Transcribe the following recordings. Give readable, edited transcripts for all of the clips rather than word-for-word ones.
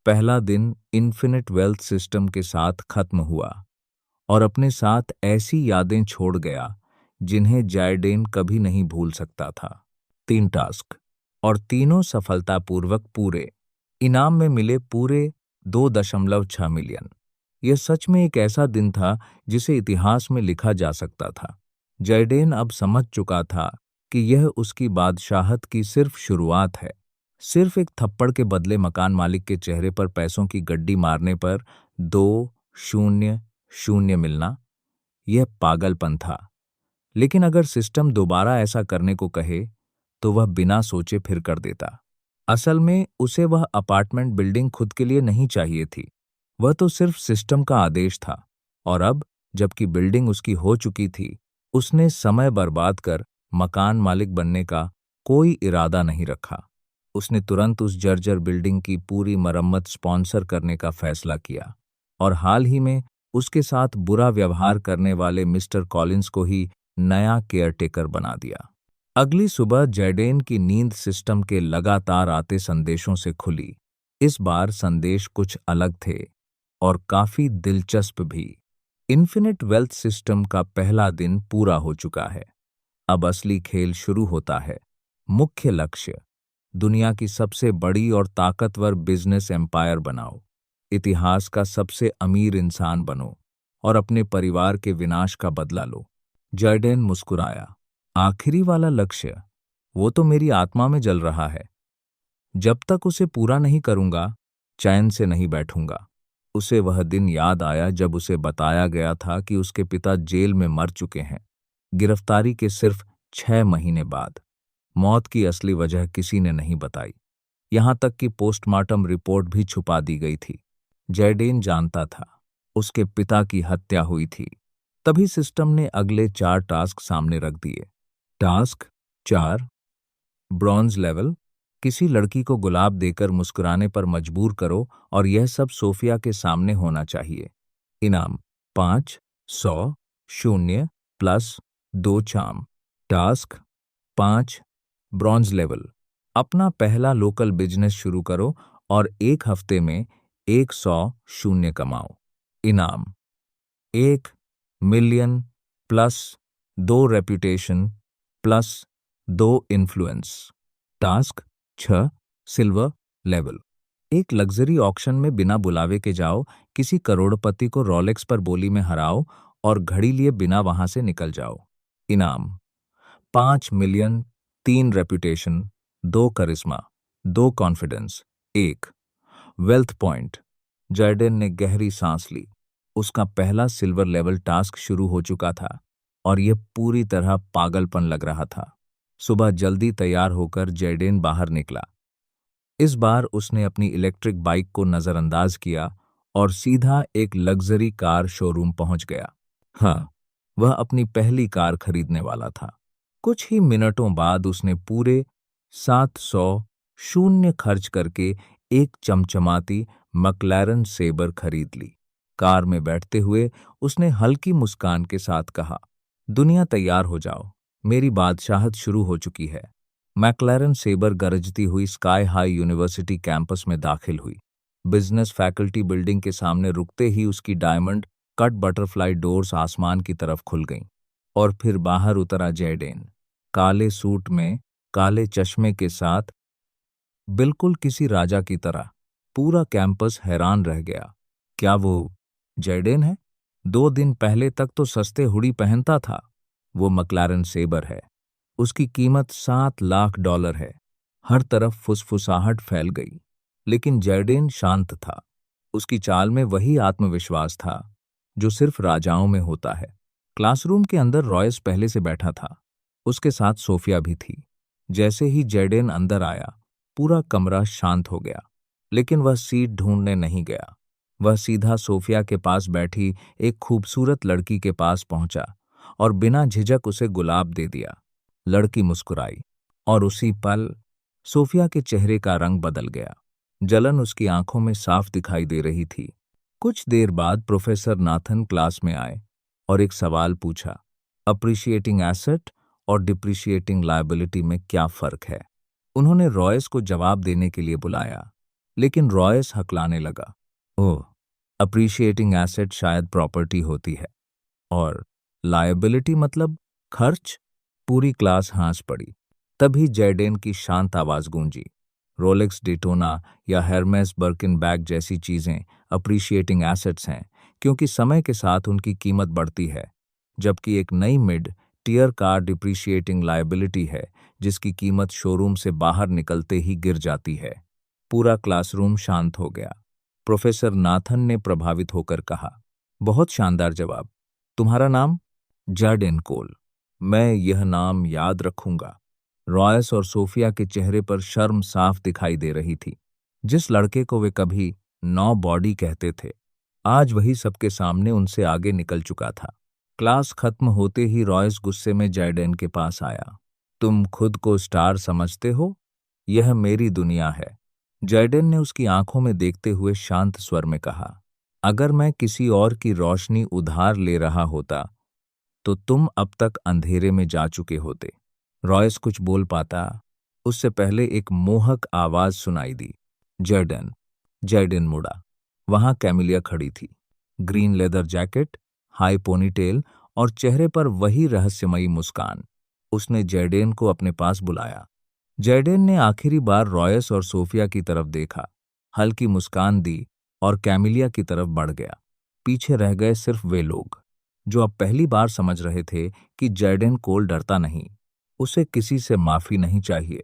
पहला दिन infinite wealth system के साथ खत्म हुआ और अपने साथ ऐसी यादें छोड़ गया जिन्हें जायडेन कभी नहीं भूल सकता था। 3 टास्क और तीनों सफलतापूर्वक पूरे। इनाम में मिले पूरे 2.6 मिलियन। यह सच में एक ऐसा दिन था जिसे इतिहास में लिखा जा सकता था। जायडेन अब समझ चुका था कि यह उसकी बादशाहत की सिर्फ शुरुआत है। सिर्फ एक थप्पड़ के बदले मकान मालिक के चेहरे पर पैसों की गड्डी मारने पर 2-0-0 मिलना, यह पागलपन था। लेकिन अगर सिस्टम दोबारा ऐसा करने को कहे तो वह बिना सोचे फिर कर देता। असल में उसे वह अपार्टमेंट बिल्डिंग खुद के लिए नहीं चाहिए थी, वह तो सिर्फ सिस्टम का आदेश था। और अब जबकि बिल्डिंग उसकी हो चुकी थी, उसने समय बर्बाद कर मकान मालिक बनने का कोई इरादा नहीं रखा। उसने तुरंत उस जर्जर बिल्डिंग की पूरी मरम्मत स्पॉन्सर करने का फैसला किया और हाल ही में उसके साथ बुरा व्यवहार करने वाले मिस्टर कॉलिंस को ही नया केयरटेकर बना दिया। अगली सुबह जायडेन की नींद सिस्टम के लगातार आते संदेशों से खुली। इस बार संदेश कुछ अलग थे और काफी दिलचस्प भी। इन्फिनिट वेल्थ सिस्टम का पहला दिन पूरा हो चुका है। अब असली खेल शुरू होता है। मुख्य लक्ष्य, दुनिया की सबसे बड़ी और ताकतवर बिजनेस एम्पायर बनाओ, इतिहास का सबसे अमीर इंसान बनो और अपने परिवार के विनाश का बदला लो। जायडेन मुस्कुराया। आखिरी वाला लक्ष्य, वो तो मेरी आत्मा में जल रहा है। जब तक उसे पूरा नहीं करूंगा, चैन से नहीं बैठूंगा। उसे वह दिन याद आया जब उसे बताया गया था कि उसके पिता जेल में मर चुके हैं, गिरफ्तारी के सिर्फ 6 महीने बाद। मौत की असली वजह किसी ने नहीं बताई, यहां तक कि पोस्टमार्टम रिपोर्ट भी छुपा दी गई थी। जायडेन जानता था उसके पिता की हत्या हुई थी। तभी सिस्टम ने अगले 4 टास्क सामने रख दिए। Task 4, bronze level. किसी लड़की को गुलाब देकर मुस्कुराने पर मजबूर करो और यह सब सोफिया के सामने होना चाहिए। इनाम 500 plus 2 charm. Task 5, bronze level. अपना पहला लोकल बिजनेस शुरू करो और 1 हफ्ते में 100 शून्य कमाओ। इनाम 1 million plus 2 reputation plus 2 influence. Task 6, silver level. एक लग्जरी ऑक्शन में बिना बुलावे के जाओ, किसी करोड़पति को रोलेक्स पर बोली में हराओ और घड़ी लिए बिना वहां से निकल जाओ। इनाम 5 मिलियन, 3 रेपुटेशन, 2 करिश्मा, 2 कॉन्फिडेंस, 1 वेल्थ पॉइंट। जायडेन ने गहरी सांस ली। उसका पहला सिल्वर लेवल टास्क शुरू हो चुका था और यह पूरी तरह पागलपन लग रहा था। सुबह जल्दी तैयार होकर जायडेन बाहर निकला। इस बार उसने अपनी इलेक्ट्रिक बाइक को नजरअंदाज किया और सीधा एक लग्जरी कार शोरूम पहुंच गया। हाँ, वह अपनी पहली कार खरीदने वाला था। कुछ ही मिनटों बाद उसने पूरे 700 शून्य खर्च करके एक चमचमाती मैक्लारेन सेबर खरीद ली। कार में बैठते हुए उसने हल्की मुस्कान के साथ कहा, दुनिया तैयार हो जाओ, मेरी बादशाहत शुरू हो चुकी है। मैक्लारेन सेबर गरजती हुई स्काई हाई यूनिवर्सिटी कैंपस में दाखिल हुई। बिजनेस फैकल्टी बिल्डिंग के सामने रुकते ही उसकी डायमंड कट बटरफ्लाई डोर्स आसमान की तरफ खुल गईं और फिर बाहर उतरा जायडेन, काले सूट में, काले चश्मे के साथ, बिल्कुल किसी राजा की तरह। पूरा कैंपस हैरान रह गया। क्या वो जायडेन है? 2 दिन पहले तक तो सस्ते हुडी पहनता था। वो मैक्लारेन सेबर है। उसकी कीमत $7 लाख है। हर तरफ फुसफुसाहट फैल गई, लेकिन जायडेन शांत था। उसकी चाल में वही आत्मविश्वास था जो सिर्फ राजाओं में होता है। क्लासरूम के अंदर रॉयस पहले से बैठा था। उसके साथ सोफिया भी थी। जैसे ही जायडेन अंदर आया, पूरा कमरा शांत हो गया। लेकिन वह सीट ढूंढने नहीं गया। वह सीधा सोफिया के पास बैठी एक खूबसूरत लड़की के पास पहुंचा और बिना झिझक उसे गुलाब दे दिया। लड़की मुस्कुराई और उसी पल सोफिया के चेहरे का रंग बदल गया। जलन उसकी आंखों में साफ दिखाई दे रही थी। कुछ देर बाद प्रोफेसर नाथन क्लास में आए और एक सवाल पूछा, अप्रिशिएटिंग एसेट और डिप्रिशिएटिंग लायबिलिटी में क्या फर्क है? उन्होंने रॉयस को जवाब देने के लिए बुलाया। लेकिन रॉयस हकलाने लगा। ओह, अप्रिशिएटिंग एसेट शायद प्रॉपर्टी होती है, और लायबिलिटी मतलब खर्च। पूरी क्लास हंस पड़ी। तभी जैडेन की शांत आवाज गूंजी। रोलेक्स डिटोना या हेर्मेस बर्किनबैग जैसी चीजें अप्रिशिएटिंग एसेट्स हैं, क्योंकि समय के साथ उनकी कीमत बढ़ती है, जबकि एक नई mid tier car depreciating liability है, जिसकी कीमत शोरूम से बाहर निकलते ही गिर जाती है। पूरा क्लासरूम शांत हो गया। प्रोफेसर नाथन ने प्रभावित होकर कहा, बहुत शानदार जवाब। तुम्हारा नाम? जार्डेन कोल। मैं यह नाम याद रखूंगा। रॉयस और सोफिया के चेहरे पर शर्म साफ दिखाई दे रही थी। जिस लड़के को वे कभी नौ बॉडी कहते थे, आज वही सबके सामने उनसे आगे निकल चुका था। क्लास खत्म होते ही रॉयस गुस्से में जैडेन के पास आया। तुम खुद को स्टार समझते हो? यह मेरी दुनिया है। जैडेन ने उसकी आंखों में देखते हुए शांत स्वर में कहा, अगर मैं किसी और की रोशनी उधार ले रहा होता तो तुम अब तक अंधेरे में जा चुके होते। रॉयस कुछ बोल पाता, उससे पहले एक मोहक आवाज सुनाई दी, जैडेन। जैडेन मुड़ा। वहां कैमिलिया खड़ी थी। Green leather jacket, high ponytail और चेहरे पर वही रहस्यमयी मुस्कान। उसने जैडेन को अपने पास बुलाया। जैडेन ने आखिरी बार रॉयस और सोफिया की तरफ देखा, हल्की मुस्कान दी और कैमिलिया की तरफ बढ़ गया। पीछे रह गए सिर्फ वे लोग जो अब पहली बार समझ रहे थे कि जैडेन कोल डरता नहीं। उसे किसी से माफी नहीं चाहिए।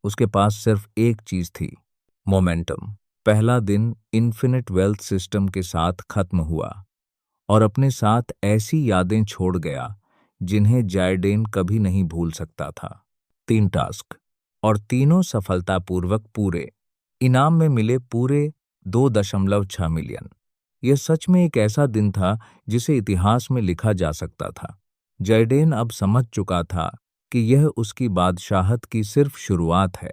उसके पास सिर्फ एक चीज थी, मोमेंटम। पहला दिन इन्फिनिट वेल्थ सिस्टम के साथ खत्म हुआ और अपने साथ ऐसी यादें छोड़ गया जिन्हें जैडेन कभी नहीं भूल सकता था। 3 टास्क और तीनों सफलतापूर्वक पूरे। इनाम में मिले पूरे 2.6 मिलियन। यह सच में एक ऐसा दिन था जिसे इतिहास में लिखा जा सकता था। जैडेन अब समझ चुका था कि यह उसकी बादशाहत की सिर्फ शुरुआत है।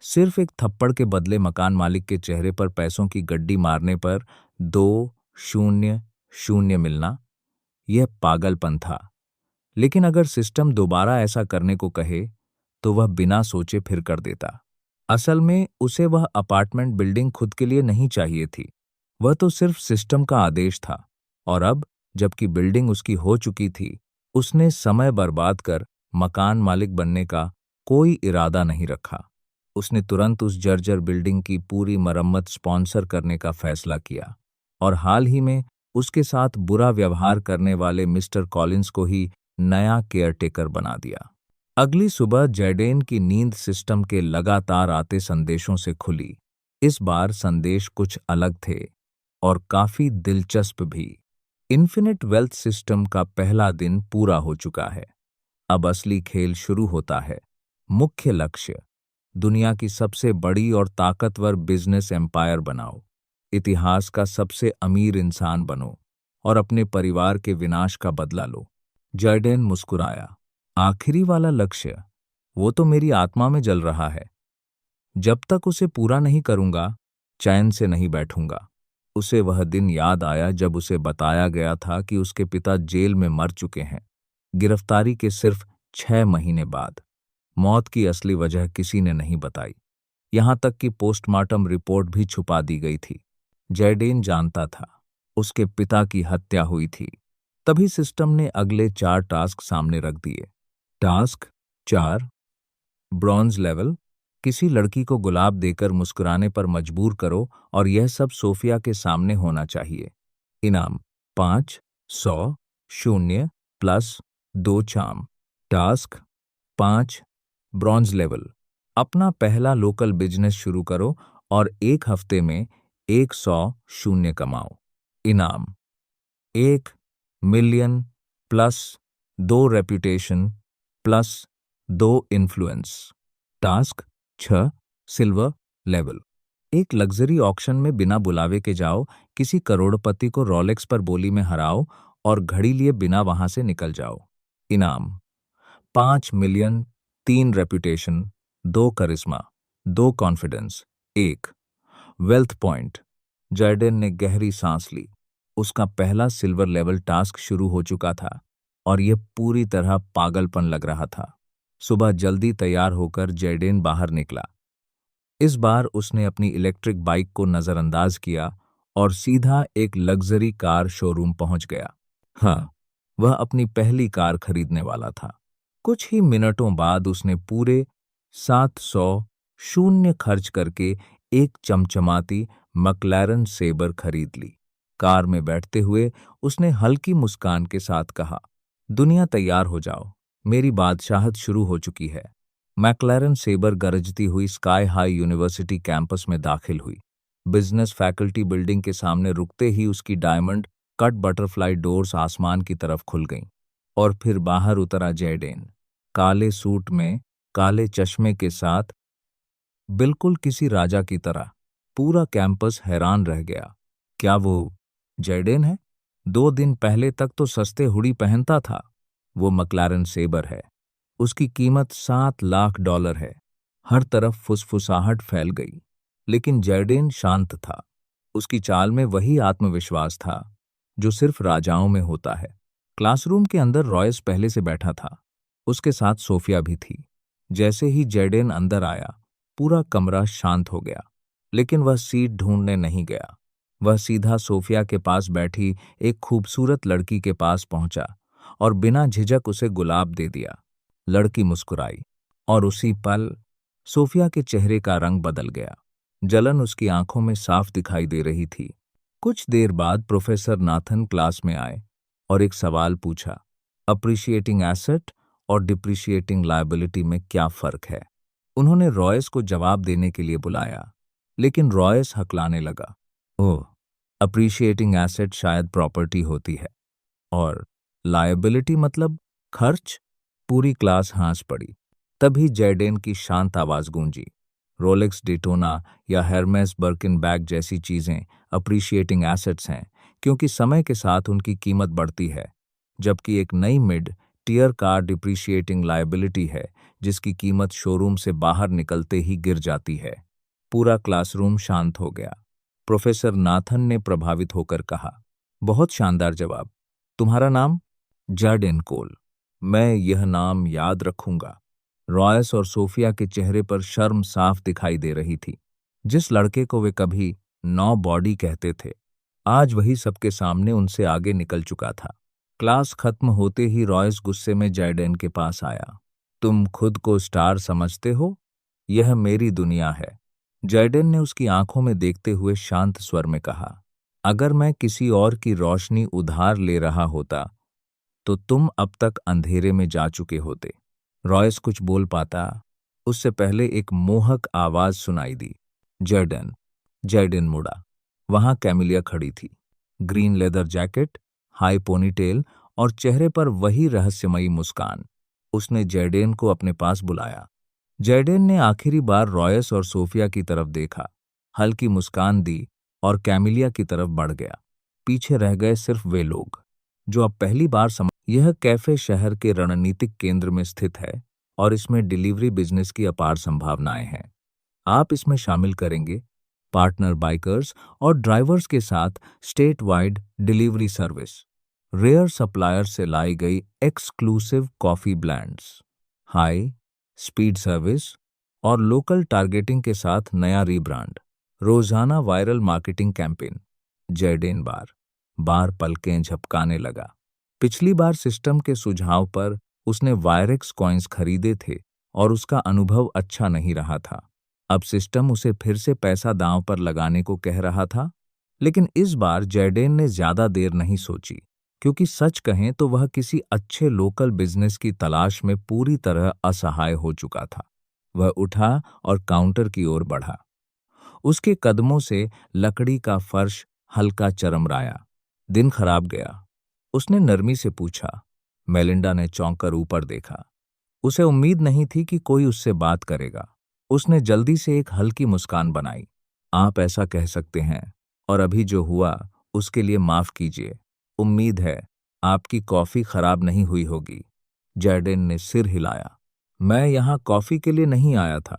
सिर्फ एक थप्पड़ के बदले मकान मालिक के चेहरे पर पैसों की गड्डी मारने पर 2-0-0 मिलना, यह पागलपन था। लेकिन अगर सिस्टम दोबारा ऐसा करने को कहे तो वह बिना सोचे फिर कर देता। असल में उसे वह अपार्टमेंट बिल्डिंग खुद के लिए नहीं चाहिए थी। वह तो सिर्फ सिस्टम का आदेश था। और अब जबकि बिल्डिंग उसकी हो चुकी थी, उसने समय बर्बाद कर मकान मालिक बनने का कोई इरादा नहीं रखा। उसने तुरंत उस जर्जर बिल्डिंग की पूरी मरम्मत स्पॉन्सर करने का फैसला किया और हाल ही में उसके साथ बुरा व्यवहार करने वाले मिस्टर कॉलिंस को ही नया केयरटेकर बना दिया। अगली सुबह जैडेन की नींद सिस्टम के लगातार आते संदेशों से खुली। इस बार संदेश कुछ अलग थे और काफी दिलचस्प भी। इन्फिनिट वेल्थ सिस्टम का पहला दिन पूरा हो चुका है। अब असली खेल शुरू होता है। मुख्य लक्ष्य, दुनिया की सबसे बड़ी और ताकतवर बिजनेस एम्पायर बनाओ, इतिहास का सबसे अमीर इंसान बनो और अपने परिवार के विनाश का बदला लो। जैडेन मुस्कुराया। आखिरी वाला लक्ष्य, वो तो मेरी आत्मा में जल रहा है। जब तक उसे पूरा नहीं करूंगा, चैन से नहीं बैठूंगा। उसे वह दिन याद आया जब उसे बताया गया था कि उसके पिता जेल में मर चुके हैं, गिरफ्तारी के सिर्फ 6 महीने बाद। मौत की असली वजह किसी ने नहीं बताई, यहां तक कि पोस्टमार्टम रिपोर्ट भी छुपा दी गई थी। जैडेन जानता था उसके पिता की हत्या हुई थी। तभी सिस्टम ने अगले 4 टास्क सामने रख दिए। Task 4, bronze level. किसी लड़की को गुलाब देकर मुस्कुराने पर मजबूर करो और यह सब सोफिया के सामने होना चाहिए। इनाम 500 plus 2 charm. Task 5, bronze level. अपना पहला लोकल बिजनेस शुरू करो और 1 हफ्ते में 100 शून्य कमाओ। इनाम 1 million plus 2 reputation plus 2 influence. Task 6, silver level. एक लग्जरी ऑक्शन में बिना बुलावे के जाओ, किसी करोड़पति को रोलेक्स पर बोली में हराओ और घड़ी लिए बिना वहां से निकल जाओ। इनाम 5 मिलियन, 3 रेपुटेशन, 2 करिश्मा, 2 कॉन्फिडेंस, 1 वेल्थ पॉइंट। जैडेन ने गहरी सांस ली। उसका पहला सिल्वर लेवल टास्क शुरू हो चुका था और यह पूरी तरह पागलपन लग रहा था। सुबह जल्दी तैयार होकर जैडेन बाहर निकला। इस बार उसने अपनी इलेक्ट्रिक बाइक को नज़रअंदाज किया और सीधा एक लग्जरी कार शोरूम पहुंच गया। हाँ, वह अपनी पहली कार खरीदने वाला था। कुछ ही मिनटों बाद उसने पूरे 700 शून्य खर्च करके एक चमचमाती मैक्लारेन सेबर खरीद ली। कार में बैठते हुए उसने हल्की मुस्कान के साथ कहा, दुनिया तैयार हो जाओ, मेरी बादशाहत शुरू हो चुकी है। मैक्लारेन सेबर गरजती हुई स्काई हाई यूनिवर्सिटी कैंपस में दाखिल हुई। बिजनेस फैकल्टी बिल्डिंग के सामने रुकते ही उसकी डायमंड कट बटरफ्लाई डोर्स आसमान की तरफ खुल गईं और फिर बाहर उतरा जैडेन, काले सूट में, काले चश्मे के साथ, बिल्कुल किसी राजा की तरह। पूरा कैंपस हैरान रह गया। क्या वो जैडेन है? 2 दिन पहले तक तो सस्ते हुडी पहनता था। वो मैक्लारेन सेबर है। उसकी कीमत $7 लाख है। हर तरफ फुसफुसाहट फैल गई। लेकिन जैडेन शांत था। उसकी चाल में वही आत्मविश्वास था जो सिर्फ राजाओं में होता है। क्लासरूम के अंदर रॉयस पहले से बैठा था। उसके साथ सोफिया भी थी। जैसे ही जैडेन अंदर आया, पूरा कमरा शांत हो गया। लेकिन वह सीट ढूंढने नहीं गया। वह सीधा सोफिया के पास बैठी एक खूबसूरत लड़की के पास पहुंचा और बिना झिझक उसे गुलाब दे दिया। लड़की मुस्कुराई और उसी पल सोफिया के चेहरे का रंग बदल गया। जलन उसकी आंखों में साफ दिखाई दे रही थी। कुछ देर बाद प्रोफेसर नाथन क्लास में आए और एक सवाल पूछा, अप्रिशिएटिंग एसेट और डिप्रिशिएटिंग लायबिलिटी में क्या फर्क है? उन्होंने रॉयस को जवाब देने के लिए बुलाया, लेकिन रॉयस हकलाने लगा। ओह, अप्रिशिएटिंग एसेट शायद प्रॉपर्टी होती है और लायबिलिटी मतलब खर्च। पूरी क्लास हंस पड़ी। तभी जैडेन की शांत आवाज गूंजी, रोलेक्स डेटोना या हेर्मेस बर्किन बैग जैसी चीजें अप्रिशिएटिंग एसेट्स हैं, क्योंकि समय के साथ उनकी कीमत बढ़ती है, जबकि एक नई mid tier car depreciating liability है, जिसकी कीमत शोरूम से बाहर निकलते ही गिर जाती है। पूरा क्लासरूम शांत हो गया। प्रोफेसर नाथन ने प्रभावित होकर कहा, बहुत शानदार जवाब। तुम्हारा नाम? जैडेन कोल। मैं यह नाम याद रखूंगा। रॉयस और सोफिया के चेहरे पर शर्म साफ दिखाई दे रही थी। जिस लड़के को वे कभी नो बॉडी कहते थे, आज वही सबके सामने उनसे आगे निकल चुका था। क्लास खत्म होते ही रॉयस गुस्से में जैडेन के पास आया। तुम खुद को स्टार समझते हो? यह मेरी दुनिया है। जैडेन ने उसकी आंखों में देखते हुए शांत स्वर में कहा, अगर मैं किसी और की रोशनी उधार ले रहा होता तो तुम अब तक अंधेरे में जा चुके होते। रॉयस कुछ बोल पाता उससे पहले एक मोहक आवाज सुनाई दी, जैडेन। जैडेन मुड़ा। वहां कैमिलिया खड़ी थी, green leather jacket, high ponytail और चेहरे पर वही रहस्यमयी मुस्कान। उसने जैडेन को अपने पास बुलाया। जैडेन ने आखिरी बार रॉयस और सोफिया की तरफ देखा, हल्की मुस्कान दी और कैमिलिया की तरफ बढ़ गया। पीछे रह गए सिर्फ वे लोग जो अब पहली बार यह कैफे शहर के रणनीतिक केंद्र में स्थित है और इसमें डिलीवरी बिजनेस की अपार संभावनाएं हैं। आप इसमें शामिल करेंगे पार्टनर बाइकर्स और ड्राइवर्स के साथ state wide delivery service, rare supplier से लाई गई exclusive coffee blends, high speed service और लोकल टारगेटिंग के साथ नया रीब्रांड, रोजाना वायरल मार्केटिंग कैंपेन। जैडेन बार पलकें झपकाने लगा। पिछली बार सिस्टम के सुझाव पर उसने वायरेक्स कॉइन्स खरीदे थे और उसका अनुभव अच्छा नहीं रहा था। अब सिस्टम उसे फिर से पैसा दांव पर लगाने को कह रहा था। लेकिन इस बार जैडेन ने ज्यादा देर नहीं सोची, क्योंकि सच कहें तो वह किसी अच्छे लोकल बिजनेस की तलाश में पूरी तरह असहाय हो चुका था। वह उठा और काउंटर की ओर बढ़ा। उसके कदमों से लकड़ी का फर्श हल्का चरमराया। दिन खराब गया, उसने नरमी से पूछा। मेलिंडा ने चौंक कर ऊपर देखा। उसे उम्मीद नहीं थी कि कोई उससे बात करेगा। उसने जल्दी से एक हल्की मुस्कान बनाई। आप ऐसा कह सकते हैं, और अभी जो हुआ उसके लिए माफ कीजिए। उम्मीद है आपकी कॉफी खराब नहीं हुई होगी। जैडेन ने सिर हिलाया। मैं यहाँ कॉफी के लिए नहीं आया था।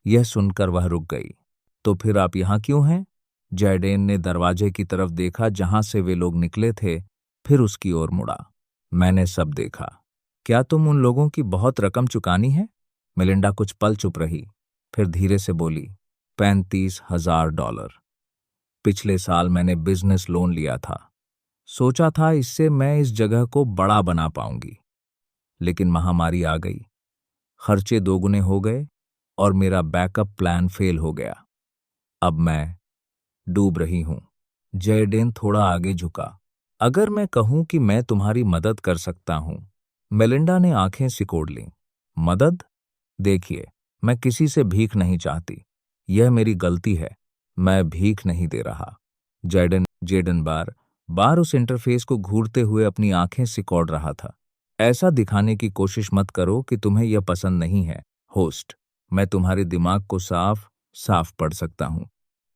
यह सुनकर वह रुक गई। तो फिर आप यहाँ क्यों हैं? जैडेन ने दरवाजे की तरफ देखा जहां से वे लोग निकले थे, फिर उसकी ओर मुड़ा। मैंने सब देखा। क्या तुम उन लोगों की बहुत रकम चुकानी है? मेलिंडा कुछ पल चुप रही, फिर धीरे से बोली, $35,000। पिछले साल मैंने बिजनेस लोन लिया था। सोचा था इससे मैं इस जगह को बड़ा बना पाऊंगी, लेकिन महामारी आ गई, खर्चे दोगुने हो गए और मेरा बैकअप प्लान फेल हो गया। अब मैं डूब रही हूं। जयडेन थोड़ा आगे झुका। अगर मैं कहूं कि मैं तुम्हारी मदद कर सकता हूं। मेलिंडा ने आंखें सिकोड़ लीं। मदद? देखिए, मैं किसी से भीख नहीं चाहती। यह मेरी गलती है। मैं भीख नहीं दे रहा। जेडन बार बार उस इंटरफेस को घूरते हुए अपनी आंखें सिकोड़ रहा था। ऐसा दिखाने की कोशिश मत करो कि तुम्हें यह पसंद नहीं है, होस्ट। मैं तुम्हारे दिमाग को साफ साफ पढ़ सकता हूं।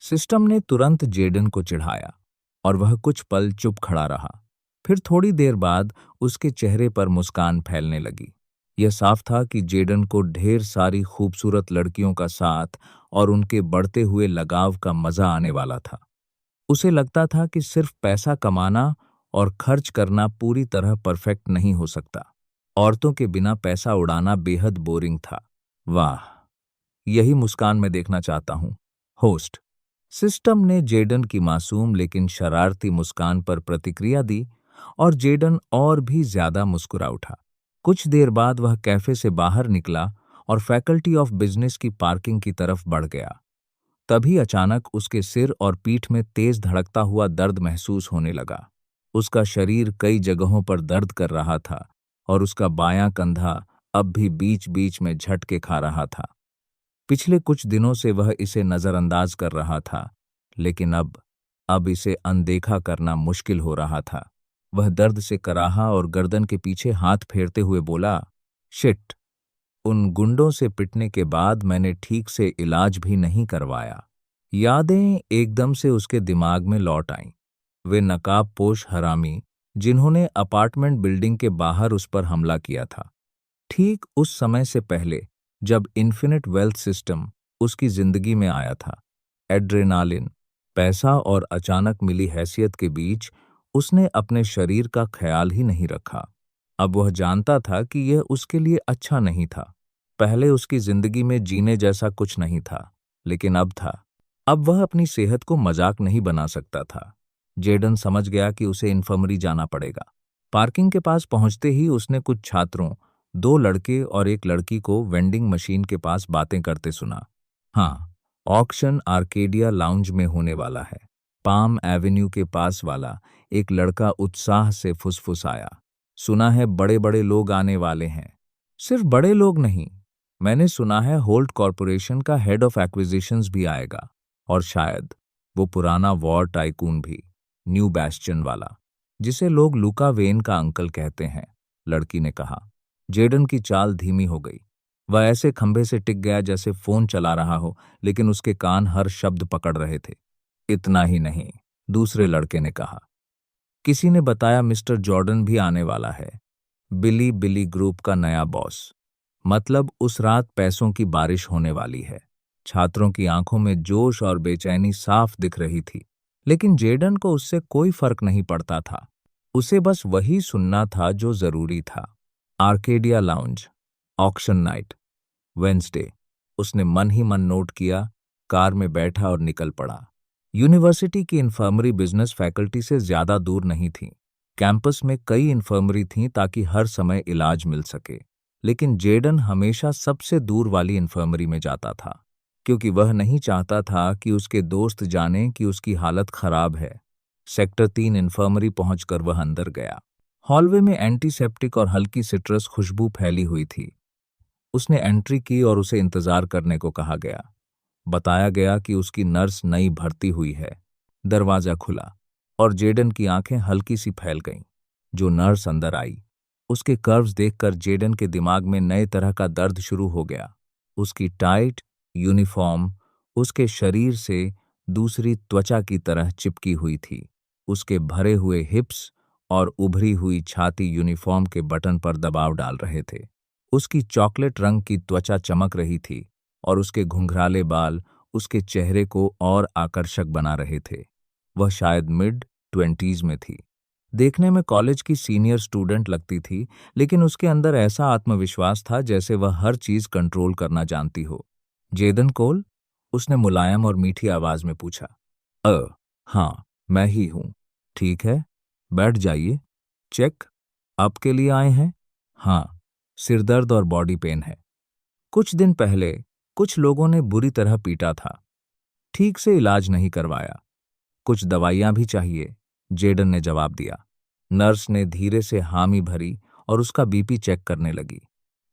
सिस्टम ने तुरंत जेडन को चिढ़ाया और वह कुछ पल चुप खड़ा रहा। फिर थोड़ी देर बाद उसके चेहरे पर मुस्कान फैलने लगी। यह साफ था कि जेडन को ढेर सारी खूबसूरत लड़कियों का साथ और उनके बढ़ते हुए लगाव का मजा आने वाला था। उसे लगता था कि सिर्फ पैसा कमाना और खर्च करना पूरी तरह परफेक्ट नहीं हो सकता। औरतों के बिना पैसा उड़ाना बेहद बोरिंग था। वाह, यही मुस्कान मैं देखना चाहता हूं, होस्ट। सिस्टम ने जेडन की मासूम लेकिन शरारती मुस्कान पर प्रतिक्रिया दी और जेडन और भी ज्यादा मुस्कुरा उठा। कुछ देर बाद वह कैफे से बाहर निकला और फैकल्टी ऑफ बिजनेस की पार्किंग की तरफ बढ़ गया। तभी अचानक उसके सिर और पीठ में तेज धड़कता हुआ दर्द महसूस होने लगा। उसका शरीर कई जगहों पर दर्द कर रहा था और उसका बायां कंधा अब भी बीच बीच में झटके खा रहा था। पिछले कुछ दिनों से वह इसे नजरअंदाज कर रहा था, लेकिन अब इसे अनदेखा करना मुश्किल हो रहा था। वह दर्द से कराहा और गर्दन के पीछे हाथ फेरते हुए बोला, शिट, उन गुंडों से पिटने के बाद मैंने ठीक से इलाज भी नहीं करवाया। यादें एकदम से उसके दिमाग में लौट आईं। वे नकाबपोश हरामी जिन्होंने अपार्टमेंट बिल्डिंग के बाहर उस पर हमला किया था। ठीक उस समय से पहले जब इन्फिनिट वेल्थ सिस्टम उसकी जिंदगी में आया था। एड्रेनालिन, पैसा और अचानक मिली हैसियत के बीच उसने अपने शरीर का ख्याल ही नहीं रखा। अब वह जानता था कि यह उसके लिए अच्छा नहीं था। पहले उसकी जिंदगी में जीने जैसा कुछ नहीं था, लेकिन अब था। अब वह अपनी सेहत को मजाक नहीं बना सकता था। जेडन समझ गया कि उसे इन्फर्मरी जाना पड़ेगा। पार्किंग के पास पहुंचते ही उसने कुछ छात्रों, 2 लड़के और एक लड़की को वेंडिंग मशीन के पास बातें करते सुना। हाँ, ऑक्शन आर्केडिया लाउंज में होने वाला है। पाम एवेन्यू के पास वाला एक लड़का उत्साह से फुसफुसाया। सुना है बड़े बड़े लोग आने वाले हैं। सिर्फ बड़े लोग नहीं, मैंने सुना है होल्ट कॉरपोरेशन का हेड ऑफ एक्विजिशंस भी आएगा, और शायद वो पुराना वॉर टाइकून भी, न्यू बैस्टियन वाला, जिसे लोग लुका वेन का अंकल कहते हैं, लड़की ने कहा। जेडन की चाल धीमी हो गई। वह ऐसे खंभे से टिक गया जैसे फोन चला रहा हो, लेकिन उसके कान हर शब्द पकड़ रहे थे। इतना ही नहीं, दूसरे लड़के ने कहा, किसी ने बताया मिस्टर जॉर्डन भी आने वाला है, बिली ग्रुप का नया बॉस। मतलब उस रात पैसों की बारिश होने वाली है। छात्रों की आंखों में जोश और बेचैनी साफ दिख रही थी, लेकिन जेडन को उससे कोई फर्क नहीं पड़ता था। उसे बस वही सुनना था जो जरूरी था। Arcadia lounge, auction night, Wednesday. उसने मन ही मन नोट किया, कार में बैठा और निकल पड़ा। यूनिवर्सिटी की इन्फर्मरी बिजनेस फैकल्टी से ज्यादा दूर नहीं थी। कैंपस में कई इन्फर्मरी थीं ताकि हर समय इलाज मिल सके, लेकिन जेडन हमेशा सबसे दूर वाली इन्फर्मरी में जाता था, क्योंकि वह नहीं चाहता था कि उसके दोस्त जाने कि उसकी हालत खराब है। सेक्टर 3 इन्फर्मरी पहुंचकर वह अंदर गया। हॉलवे में एंटीसेप्टिक और हल्की सिट्रस खुशबू फैली हुई थी। उसने एंट्री की और उसे इंतजार करने को कहा गया। बताया गया कि उसकी नर्स नई भर्ती हुई है। दरवाजा खुला और जेडन की आंखें हल्की सी फैल गईं। जो नर्स अंदर आई, उसके कर्व्स देखकर जेडन के दिमाग में नए तरह का दर्द शुरू हो गया। उसकी टाइट यूनिफॉर्म उसके शरीर से दूसरी त्वचा की तरह चिपकी हुई थी। उसके भरे हुए हिप्स और उभरी हुई छाती यूनिफॉर्म के बटन पर दबाव डाल रहे थे। उसकी चॉकलेट रंग की त्वचा चमक रही थी और उसके घुंघराले बाल उसके चेहरे को और आकर्षक बना रहे थे। वह शायद मिड-20s में थी। देखने में कॉलेज की सीनियर स्टूडेंट लगती थी, लेकिन उसके अंदर ऐसा आत्मविश्वास था जैसे वह हर चीज कंट्रोल करना जानती हो। जेदन कोल, उसने मुलायम और मीठी आवाज में पूछा। हाँ, मैं ही हूं। ठीक है, बैठ जाइए। चेक आपके लिए आए हैं। हाँ, सिरदर्द और बॉडी पेन है। कुछ दिन पहले कुछ लोगों ने बुरी तरह पीटा था। ठीक से इलाज नहीं करवाया। कुछ दवाइयां भी चाहिए, जेडन ने जवाब दिया। नर्स ने धीरे से हामी भरी और उसका बीपी चेक करने लगी।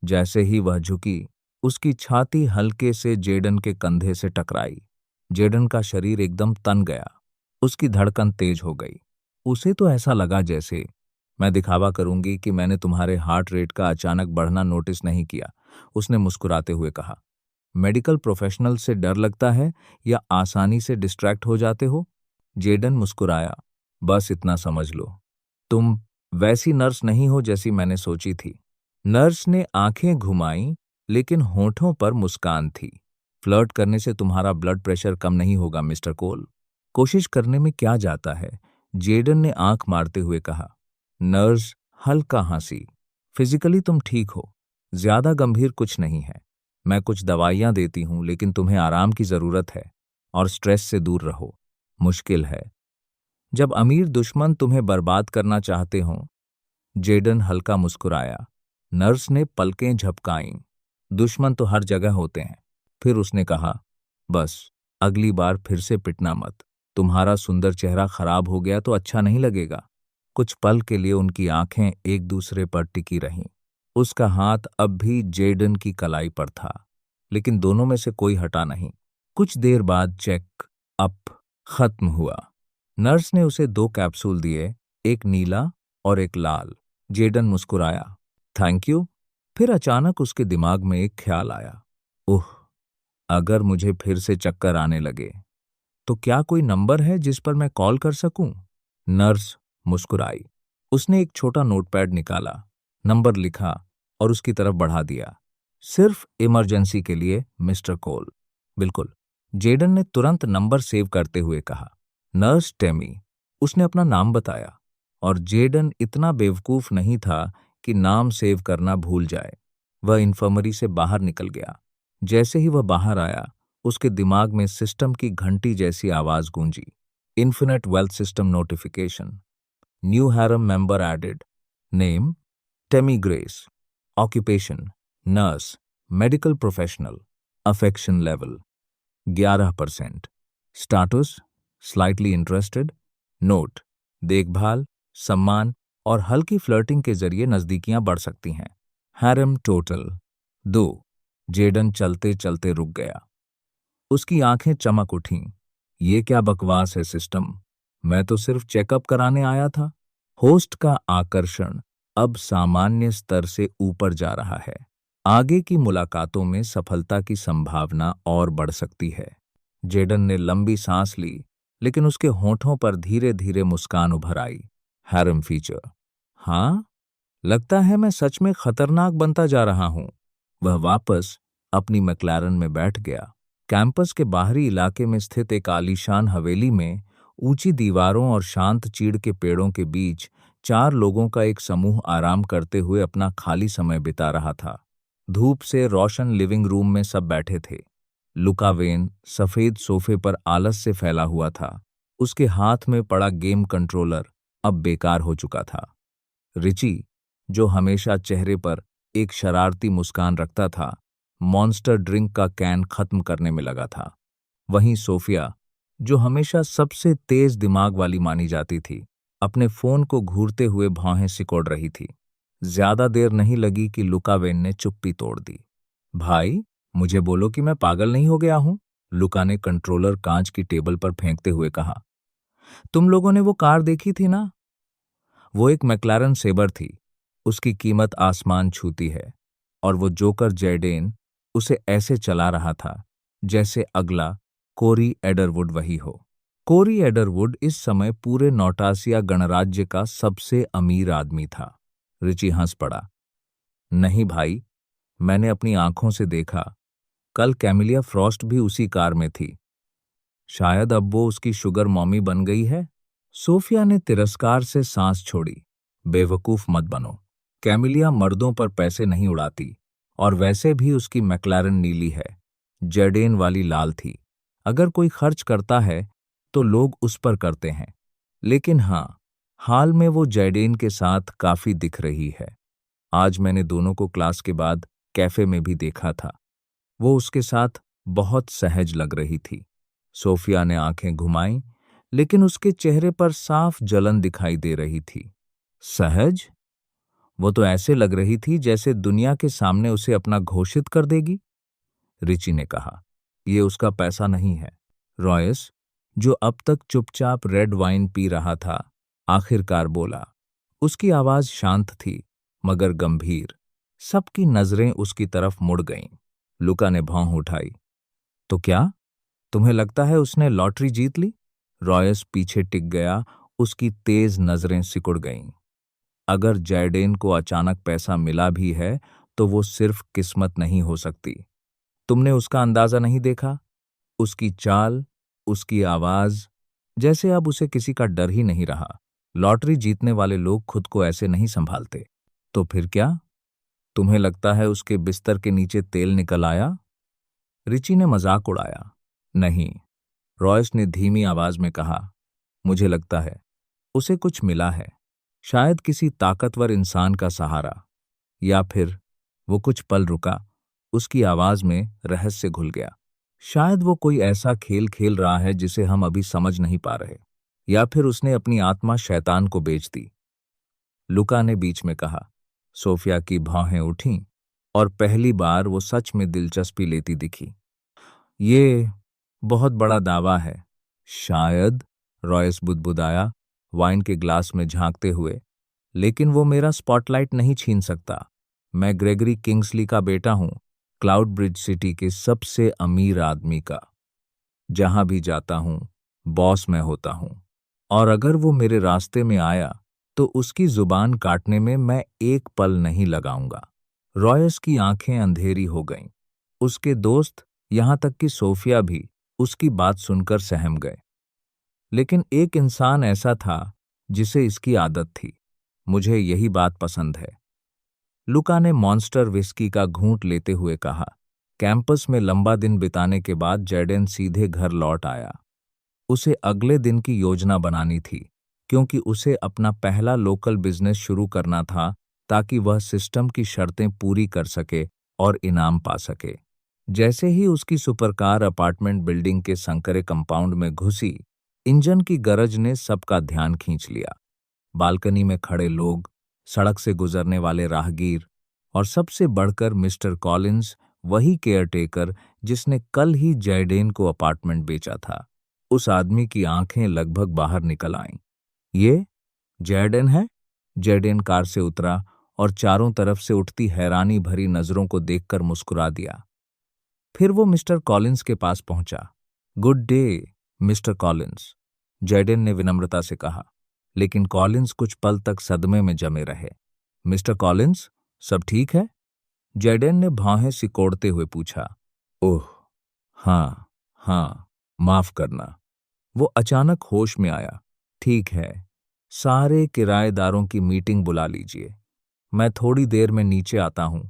जैसे ही वह झुकी, उसकी छाती हल्के से जेडन के कंधे से टकराई। जेडन का शरीर एकदम तन गया। उसकी धड़कन तेज हो गई। उसे तो ऐसा लगा जैसे, मैं दिखावा करूंगी कि मैंने तुम्हारे हार्ट रेट का अचानक बढ़ना नोटिस नहीं किया, उसने मुस्कुराते हुए कहा। मेडिकल प्रोफेशनल से डर लगता है या आसानी से डिस्ट्रैक्ट हो जाते हो? जेडन मुस्कुराया। बस इतना समझ लो, तुम वैसी नर्स नहीं हो जैसी मैंने सोची थी। नर्स ने आंखें घुमाई, लेकिन होठों पर मुस्कान थी। फ्लर्ट करने से तुम्हारा ब्लड प्रेशर कम नहीं होगा मिस्टर कोल। कोशिश करने में क्या जाता है, जेडन ने आंख मारते हुए कहा। नर्स हल्का हंसी। फिजिकली तुम ठीक हो, ज्यादा गंभीर कुछ नहीं है। मैं कुछ दवाइयां देती हूं, लेकिन तुम्हें आराम की जरूरत है और स्ट्रेस से दूर रहो। मुश्किल है जब अमीर दुश्मन तुम्हें बर्बाद करना चाहते हों। जेडन हल्का मुस्कुराया। नर्स ने पलकें झपकाईं। दुश्मन तो हर जगह होते हैं। फिर उसने कहा, बस अगली बार फिर से पिटना मत। तुम्हारा सुंदर चेहरा खराब हो गया तो अच्छा नहीं लगेगा। कुछ पल के लिए उनकी आंखें एक दूसरे पर टिकी रहीं। उसका हाथ अब भी जेडन की कलाई पर था, लेकिन दोनों में से कोई हटा नहीं। कुछ देर बाद चेक अप खत्म हुआ। नर्स ने उसे 2 कैप्सूल दिए, एक नीला और एक लाल। जेडन मुस्कुराया, थैंक यू। फिर अचानक उसके दिमाग में एक ख्याल आया। ओह, अगर मुझे फिर से चक्कर आने लगे तो क्या कोई नंबर है जिस पर मैं कॉल कर सकूं? नर्स मुस्कुराई। उसने एक छोटा नोटपैड निकाला, नंबर लिखा और उसकी तरफ बढ़ा दिया। सिर्फ इमरजेंसी के लिए मिस्टर कोल। बिल्कुल, जेडन ने तुरंत नंबर सेव करते हुए कहा। नर्स टेमी। उसने अपना नाम बताया और जेडन इतना बेवकूफ नहीं था कि नाम सेव करना भूल जाए। वह इन्फर्मरी से बाहर निकल गया। जैसे ही वह बाहर आया, उसके दिमाग में सिस्टम की घंटी जैसी आवाज गूंजी। Infinite wealth system notification. New harem member added. Name Tammy Grace. Occupation nurse, medical professional. Affection level 11%। Status slightly interested. Note, देखभाल, सम्मान और हल्की फ्लर्टिंग के जरिए नजदीकियां बढ़ सकती हैं। Harem total 2। जेडन चलते चलते रुक गया। उसकी आंखें चमक उठीं। ये क्या बकवास है सिस्टम, मैं तो सिर्फ चेकअप कराने आया था। होस्ट का आकर्षण अब सामान्य स्तर से ऊपर जा रहा है। आगे की मुलाकातों में सफलता की संभावना और बढ़ सकती है। जेडन ने लंबी सांस ली, लेकिन उसके होठों पर धीरे धीरे मुस्कान उभर आई। Harem feature. हाँ, लगता है मैं सच में खतरनाक बनता जा रहा हूं। वह वापस अपनी मैक्लारन में बैठ गया। कैंपस के बाहरी इलाके में स्थित एक आलीशान हवेली में ऊंची दीवारों और शांत चीड़ के पेड़ों के बीच 4 लोगों का एक समूह आराम करते हुए अपना खाली समय बिता रहा था। धूप से रोशन लिविंग रूम में सब बैठे थे। लुका वेन सफेद सोफे पर आलस से फैला हुआ था। उसके हाथ में पड़ा गेम कंट्रोलर अब बेकार हो चुका था। रिची, जो हमेशा चेहरे पर एक शरारती मुस्कान रखता था, मॉन्स्टर ड्रिंक का कैन खत्म करने में लगा था। वहीं सोफिया, जो हमेशा सबसे तेज दिमाग वाली मानी जाती थी, अपने फोन को घूरते हुए भौहें सिकोड़ रही थी। ज्यादा देर नहीं लगी कि लुका वेन ने चुप्पी तोड़ दी। भाई, मुझे बोलो कि मैं पागल नहीं हो गया हूं, लुका ने कंट्रोलर कांच की टेबल पर फेंकते हुए कहा। तुम लोगों ने वो कार देखी थी ना? वो एक मैक्लारन सेबर थी। उसकी कीमत आसमान छूती है, और वो जोकर जैडेन उसे ऐसे चला रहा था जैसे अगला कोरी एडरवुड वही हो। कोरी एडरवुड इस समय पूरे नौटासिया गणराज्य का सबसे अमीर आदमी था। रिची हंस पड़ा। नहीं भाई, मैंने अपनी आंखों से देखा। कल कैमिलिया फ्रॉस्ट भी उसी कार में थी। शायद अब वो उसकी शुगर मॉमी बन गई है। सोफिया ने तिरस्कार से सांस छोड़ी। बेवकूफ मत बनो। कैमिलिया मर्दों पर पैसे नहीं उड़ाती, और वैसे भी उसकी मैक्लारन नीली है। जैडेन वाली लाल थी। अगर कोई खर्च करता है तो लोग उस पर करते हैं। लेकिन हाँ, हाल में वो जैडेन के साथ काफी दिख रही है। आज मैंने दोनों को क्लास के बाद कैफे में भी देखा था। वो उसके साथ बहुत सहज लग रही थी। सोफिया ने आंखें घुमाईं, लेकिन उसके चेहरे पर साफ जलन दिखाई दे रही थी। सहज? वो तो ऐसे लग रही थी जैसे दुनिया के सामने उसे अपना घोषित कर देगी। रिची ने कहा, ये उसका पैसा नहीं है। रॉयस, जो अब तक चुपचाप रेड वाइन पी रहा था, आखिरकार बोला। उसकी आवाज शांत थी, मगर गंभीर। सबकी नजरें उसकी तरफ मुड़ गईं। लुका ने भौं उठाई। तो क्या तुम्हें लगता है उसने लॉटरी जीत ली? रॉयस पीछे टिक गया, उसकी तेज नजरें सिकुड़ गईं। अगर जैडेन को अचानक पैसा मिला भी है, तो वो सिर्फ किस्मत नहीं हो सकती। तुमने उसका अंदाजा नहीं देखा? उसकी चाल, उसकी आवाज, जैसे अब उसे किसी का डर ही नहीं रहा। लॉटरी जीतने वाले लोग खुद को ऐसे नहीं संभालते। तो फिर क्या? तुम्हें लगता है उसके बिस्तर के नीचे तेल निकल आया? रिची ने मजाक उड़ाया। नहीं, रॉयस ने धीमी आवाज में कहा, मुझे लगता है उसे कुछ मिला है। शायद किसी ताकतवर इंसान का सहारा। या फिर वो कुछ पल रुका, उसकी आवाज में रहस्य घुल गया। शायद वो कोई ऐसा खेल खेल रहा है जिसे हम अभी समझ नहीं पा रहे। या फिर उसने अपनी आत्मा शैतान को बेच दी। लुका ने बीच में कहा। सोफिया की भौहें उठीं और पहली बार वो सच में दिलचस्पी लेती दिखी। ये बहुत बड़ा दावा है। शायद, रॉयस बुदबुदाया, वाइन के ग्लास में झांकते हुए, लेकिन वो मेरा स्पॉटलाइट नहीं छीन सकता। मैं ग्रेगरी किंग्सली का बेटा हूं, क्लाउड ब्रिज सिटी के सबसे अमीर आदमी का। जहां भी जाता हूं, बॉस मैं होता हूं। और अगर वो मेरे रास्ते में आया, तो उसकी जुबान काटने में मैं एक पल नहीं लगाऊंगा। रॉयस की आंखें अंधेरी हो गईं। उसके दोस्त, यहां तक कि सोफिया भी, उसकी बात सुनकर सहम गए। लेकिन एक इंसान ऐसा था जिसे इसकी आदत थी। मुझे यही बात पसंद है। लुका ने मॉन्स्टर विस्की का घूंट लेते हुए कहा। कैंपस में लंबा दिन बिताने के बाद जैडेन सीधे घर लौट आया। उसे अगले दिन की योजना बनानी थी, क्योंकि उसे अपना पहला लोकल बिजनेस शुरू करना था, ताकि वह सिस्टम की शर्तें पूरी कर सके और इनाम पा सके। जैसे ही उसकी सुपरकार अपार्टमेंट बिल्डिंग के संकरे कंपाउंड में घुसी, इंजन की गरज ने सबका ध्यान खींच लिया। बालकनी में खड़े लोग, सड़क से गुजरने वाले राहगीर, और सबसे बढ़कर मिस्टर कॉलिंस, वही केयरटेकर जिसने कल ही जैडेन को अपार्टमेंट बेचा था। उस आदमी की आंखें लगभग बाहर निकल आईं। ये जैडेन है? जैडेन कार से उतरा और चारों तरफ से उठती हैरानी भरी नजरों को देखकर मुस्कुरा दिया। फिर वो मिस्टर कॉलिंस के पास पहुंचा। गुड डे, मिस्टर कॉलिंस, जैडेन ने विनम्रता से कहा। लेकिन कॉलिंस कुछ पल तक सदमे में जमे रहे। मिस्टर कॉलिंस, सब ठीक है? जैडेन ने भौहें सिकोड़ते हुए पूछा। ओह, हाँ, हाँ, माफ करना। वो अचानक होश में आया। ठीक है, सारे किराएदारों की मीटिंग बुला लीजिए। मैं थोड़ी देर में नीचे आता हूं,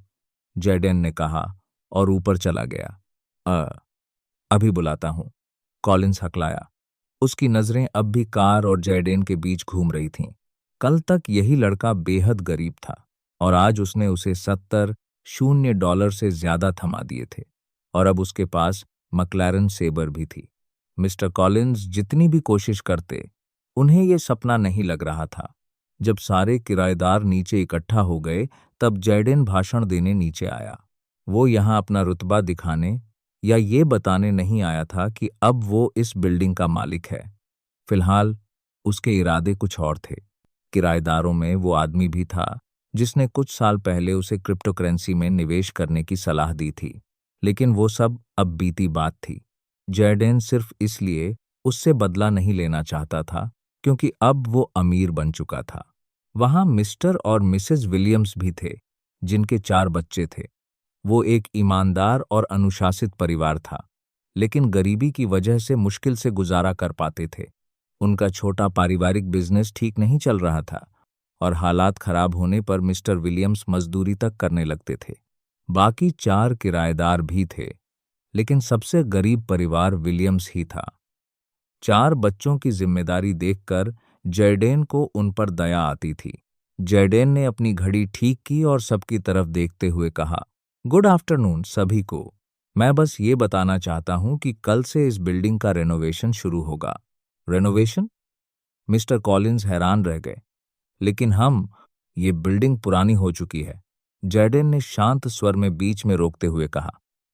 जैडेन ने कहा और ऊपर चला गया। अभी बुलाता हूं, कॉलिंस हकलाया। उसकी नजरें अब भी कार और जैडेन के बीच घूम रही थीं। कल तक यही लड़का बेहद गरीब था, और आज उसने उसे $70 से ज्यादा थमा दिए थे, और अब उसके पास मक्लैरन सेबर भी थी। मिस्टर कॉलिंस जितनी भी कोशिश करते, उन्हें यह सपना नहीं लग रहा था। जब सारे किराएदार नीचे इकट्ठा हो गए, तब जैडेन भाषण देने नीचे आया। वो यहाँ अपना रुतबा दिखाने या ये बताने नहीं आया था कि अब वो इस बिल्डिंग का मालिक है। फिलहाल उसके इरादे कुछ और थे। किराएदारों में वो आदमी भी था जिसने कुछ साल पहले उसे क्रिप्टोकरेंसी में निवेश करने की सलाह दी थी, लेकिन वो सब अब बीती बात थी। जैडेन सिर्फ इसलिए उससे बदला नहीं लेना चाहता था, क्योंकि अब वो अमीर बन चुका था। वहां मिस्टर और मिसेस विलियम्स भी थे, जिनके 4 बच्चे थे। वो एक ईमानदार और अनुशासित परिवार था, लेकिन गरीबी की वजह से मुश्किल से गुजारा कर पाते थे। उनका छोटा पारिवारिक बिजनेस ठीक नहीं चल रहा था, और हालात खराब होने पर मिस्टर विलियम्स मजदूरी तक करने लगते थे। बाकी 4 किराएदार भी थे, लेकिन सबसे गरीब परिवार विलियम्स ही था। 4 बच्चों की जिम्मेदारी देखकर जैडेन को उन पर दया आती थी। जैडेन ने अपनी घड़ी ठीक की और सबकी तरफ देखते हुए कहा, गुड आफ्टरनून सभी को। मैं बस ये बताना चाहता हूं कि कल से इस बिल्डिंग का रेनोवेशन शुरू होगा। रेनोवेशन? मिस्टर कॉलिंस हैरान रह गए। लेकिन ये बिल्डिंग पुरानी हो चुकी है। जैडेन ने शांत स्वर में बीच में रोकते हुए कहा,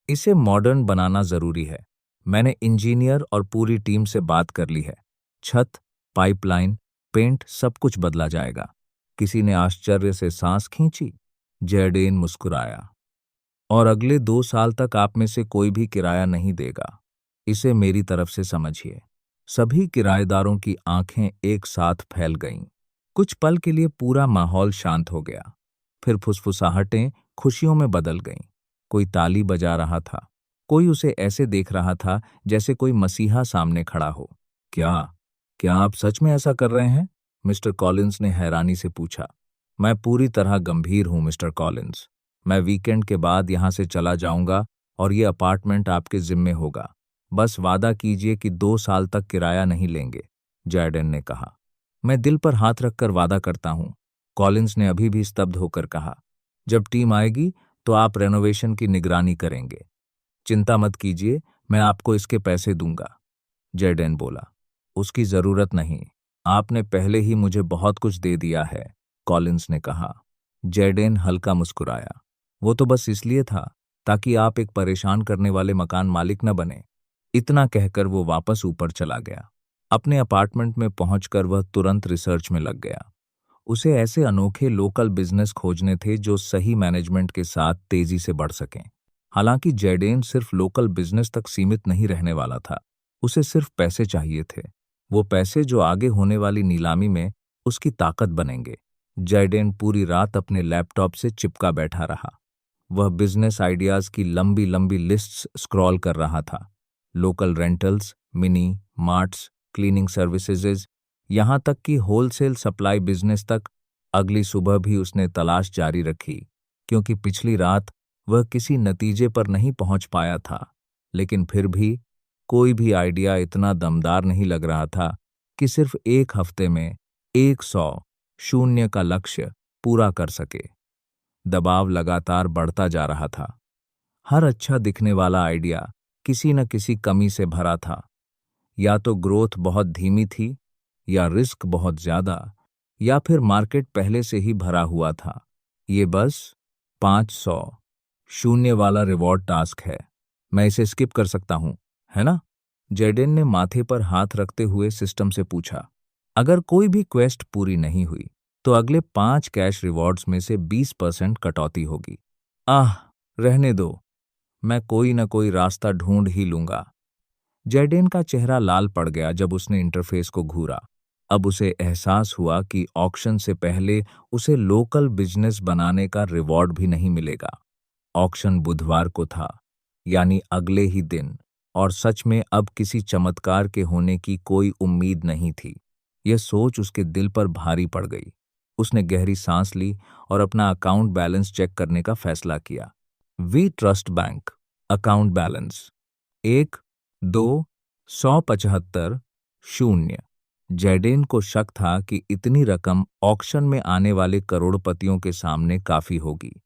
इसे मॉडर्न बनाना जरूरी है। मैंने इंजीनियर और पूरी टीम से बात कर ली है। छत, पाइपलाइन, पेंट सब कुछ बदला जाएगा। किसी ने आश्चर्य से सांस खींची। जैडेन मुस्कुराया। और अगले 2 साल तक आप में से कोई भी किराया नहीं देगा। इसे मेरी तरफ से समझिए। सभी किराएदारों की आंखें एक साथ फैल गईं। कुछ पल के लिए पूरा माहौल शांत हो गया। फिर फुसफुसाहटें खुशियों में बदल गईं। कोई ताली बजा रहा था। कोई उसे ऐसे देख रहा था जैसे कोई मसीहा सामने खड़ा हो। क्या क्या आप सच में ऐसा कर रहे हैं? मिस्टर कॉलिंस ने हैरानी से पूछा। मैं पूरी तरह गंभीर हूं मिस्टर कॉलिंस। मैं वीकेंड के बाद यहां से चला जाऊंगा और ये अपार्टमेंट आपके जिम्मे होगा। बस वादा कीजिए कि 2 साल तक किराया नहीं लेंगे, जैडेन ने कहा। मैं दिल पर हाथ रखकर वादा करता हूं, कॉलिंस ने अभी भी स्तब्ध होकर कहा। जब टीम आएगी तो आप रेनोवेशन की निगरानी करेंगे। चिंता मत कीजिए, मैं आपको इसके पैसे दूंगा, जैडेन बोला। उसकी जरूरत नहीं, आपने पहले ही मुझे बहुत कुछ दे दिया है, कॉलिंस ने कहा। जैडेन हल्का मुस्कुराया। वो तो बस इसलिए था ताकि आप एक परेशान करने वाले मकान मालिक न बने। इतना कहकर वो वापस ऊपर चला गया। अपने अपार्टमेंट में पहुंचकर वह तुरंत रिसर्च में लग गया। उसे ऐसे अनोखे लोकल बिजनेस खोजने थे जो सही मैनेजमेंट के साथ तेजी से बढ़ सकें। हालांकि जैडेन सिर्फ लोकल बिजनेस तक सीमित नहीं रहने वाला था। उसे सिर्फ पैसे चाहिए थे। वो पैसे जो आगे होने वाली नीलामी में उसकी ताकत बनेंगे। जैडेन पूरी रात अपने लैपटॉप से चिपका बैठा रहा। वह बिजनेस आइडियाज की लंबी लंबी लिस्ट्स स्क्रॉल कर रहा था। Local rentals, mini marts, cleaning services, यहां तक कि होलसेल सप्लाई बिजनेस तक। अगली सुबह भी उसने तलाश जारी रखी, क्योंकि पिछली रात वह किसी नतीजे पर नहीं पहुंच पाया था। लेकिन फिर भी कोई भी आइडिया इतना दमदार नहीं लग रहा था कि सिर्फ 1 हफ्ते में 100 शून्य का लक्ष्य पूरा कर सके। दबाव लगातार बढ़ता जा रहा था। हर अच्छा दिखने वाला आइडिया किसी न किसी कमी से भरा था। या तो ग्रोथ बहुत धीमी थी, या रिस्क बहुत ज्यादा, या फिर मार्केट पहले से ही भरा हुआ था। ये बस 500 शून्य वाला रिवॉर्ड टास्क है। मैं इसे स्किप कर सकता हूं, है ना? जैडेन ने माथे पर हाथ रखते हुए सिस्टम से पूछा। अगर कोई भी क्वेस्ट पूरी नहीं हुई तो अगले 5 कैश रिवॉर्ड्स में से 20% कटौती होगी। रहने दो, मैं कोई न कोई रास्ता ढूंढ ही लूंगा। जैडेन का चेहरा लाल पड़ गया जब उसने इंटरफेस को घूरा। अब उसे एहसास हुआ कि ऑक्शन से पहले उसे लोकल बिजनेस बनाने का रिवॉर्ड भी नहीं मिलेगा। ऑक्शन बुधवार को था, यानी अगले ही दिन, और सच में अब किसी चमत्कार के होने की कोई उम्मीद नहीं थी। यह सोच उसके दिल पर भारी पड़ गई। उसने गहरी सांस ली और अपना अकाउंट बैलेंस चेक करने का फैसला किया। We trust bank account balance 1,275,000। Jaden को शक था कि इतनी रकम ऑक्शन में आने वाले करोड़पतियों के सामने काफी होगी।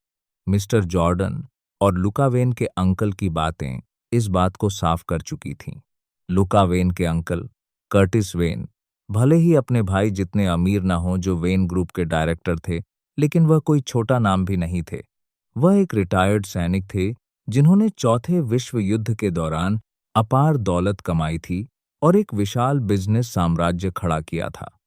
मिस्टर जॉर्डन और लुका वेन के अंकल की बातें इस बात को साफ कर चुकी थीं। लुका वेन के अंकल कर्टिस वेन भले ही अपने भाई जितने अमीर न हों जो वेन ग्रुप के डायरेक्टर थे, लेकिन वह कोई छोटा नाम भी नहीं थे। वह एक रिटायर्ड सैनिक थे जिन्होंने चौथे विश्व युद्ध के दौरान अपार दौलत कमाई थी और एक विशाल बिजनेस साम्राज्य खड़ा किया था।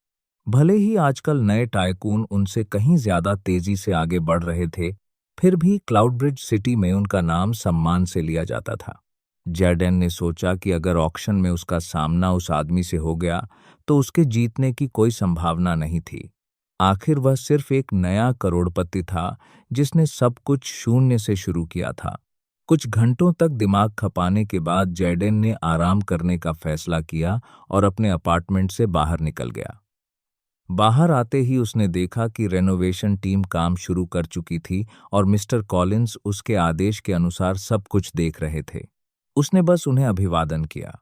भले ही आजकल नए टाइकून उनसे कहीं ज्यादा तेजी से आगे बढ़ रहे थे, फिर भी क्लाउडब्रिज सिटी में उनका नाम सम्मान से लिया जाता था। जैडेन ने सोचा कि अगर ऑक्शन में उसका सामना उस आदमी से हो गया तो उसके जीतने की कोई संभावना नहीं थी। आखिर वह सिर्फ एक नया करोड़पति था जिसने सब कुछ शून्य से शुरू किया था। कुछ घंटों तक दिमाग खपाने के बाद जैडेन ने आराम करने का फैसला किया और अपने अपार्टमेंट से बाहर निकल गया। बाहर आते ही उसने देखा कि रेनोवेशन टीम काम शुरू कर चुकी थी और मिस्टर कॉलिंस उसके आदेश के अनुसार सब कुछ देख रहे थे। उसने बस उन्हें अभिवादन किया,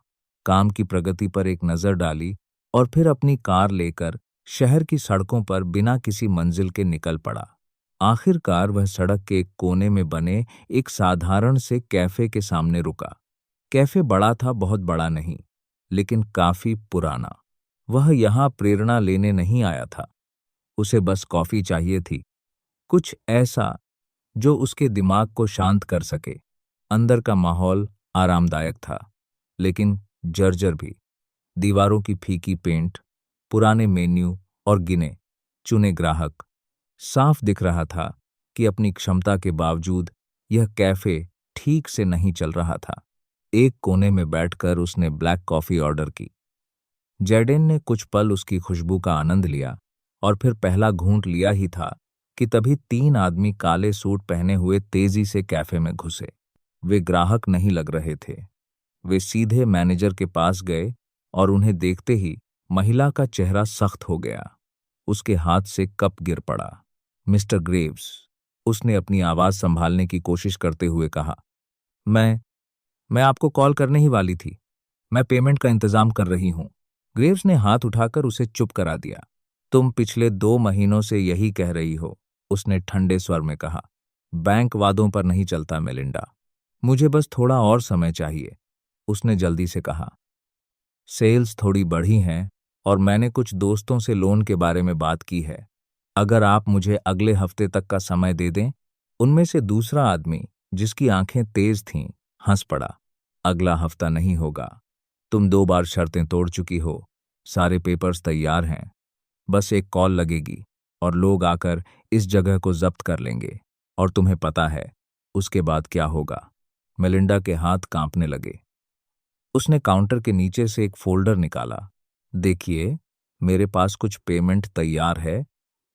काम की प्रगति पर एक नज़र डाली और फिर अपनी कार लेकर शहर की सड़कों पर बिना किसी मंजिल के निकल पड़ा। आखिरकार वह सड़क के एक कोने में बने एक साधारण से कैफे के सामने रुका। कैफे बड़ा था, बहुत बड़ा नहीं, लेकिन काफी पुराना। वह यहाँ प्रेरणा लेने नहीं आया था, उसे बस कॉफी चाहिए थी, कुछ ऐसा जो उसके दिमाग को शांत कर सके। अंदर का माहौल आरामदायक था, लेकिन जर्जर भी। दीवारों की फीकी पेंट, पुराने मेन्यू और गिने चुने ग्राहक। साफ दिख रहा था कि अपनी क्षमता के बावजूद यह कैफे ठीक से नहीं चल रहा था। एक कोने में बैठकर उसने ब्लैक कॉफी ऑर्डर की। जैडेन ने कुछ पल उसकी खुशबू का आनंद लिया और फिर पहला घूंट लिया ही था कि तभी 3 आदमी काले सूट पहने हुए तेजी से कैफे में घुसे। वे ग्राहक नहीं लग रहे थे। वे सीधे मैनेजर के पास गए और उन्हें देखते ही महिला का चेहरा सख्त हो गया। उसके हाथ से कप गिर पड़ा। मिस्टर ग्रेव्स, उसने अपनी आवाज संभालने की कोशिश करते हुए कहा। मैं आपको कॉल करने ही वाली थी। मैं पेमेंट का इंतजाम कर रही हूं। ग्रेव्स ने हाथ उठाकर उसे चुप करा दिया। तुम पिछले 2 महीनों से यही कह रही हो, उसने ठंडे स्वर में कहा। बैंक वादों पर नहीं चलता मेलिंडा। मुझे बस थोड़ा और समय चाहिए, उसने जल्दी से कहा। सेल्स थोड़ी बढ़ी हैं और मैंने कुछ दोस्तों से लोन के बारे में बात की है। अगर आप मुझे अगले हफ्ते तक का समय दे दें। उनमें से दूसरा आदमी, जिसकी आंखें तेज थीं, हंस पड़ा। अगला हफ्ता नहीं होगा। तुम 2 बार शर्तें तोड़ चुकी हो। सारे पेपर्स तैयार हैं। बस एक कॉल लगेगी और लोग आकर इस जगह को जब्त कर लेंगे और तुम्हें पता है उसके बाद क्या होगा। मेलिंडा के हाथ कांपने लगे। उसने काउंटर के नीचे से एक फोल्डर निकाला। देखिए, मेरे पास कुछ पेमेंट तैयार है।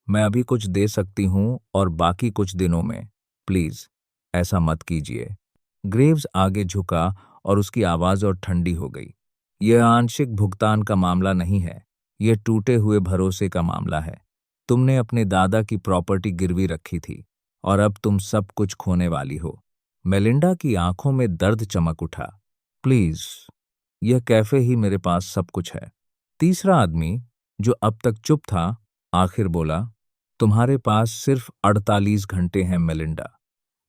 मैं अभी कुछ दे सकती हूं और बाकी कुछ दिनों में। प्लीज ऐसा मत कीजिए। ग्रेव्स आगे झुका और उसकी आवाज और ठंडी हो गई। यह आंशिक भुगतान का मामला नहीं है, यह टूटे हुए भरोसे का मामला है। तुमने अपने दादा की प्रॉपर्टी गिरवी रखी थी और अब तुम सब कुछ खोने वाली हो। मेलिंडा की आंखों में दर्द चमक उठा। प्लीज, यह कैफे ही मेरे पास सब कुछ है। तीसरा आदमी, जो अब तक चुप था, आखिर बोला, तुम्हारे पास सिर्फ 48 घंटे हैं मेलिंडा।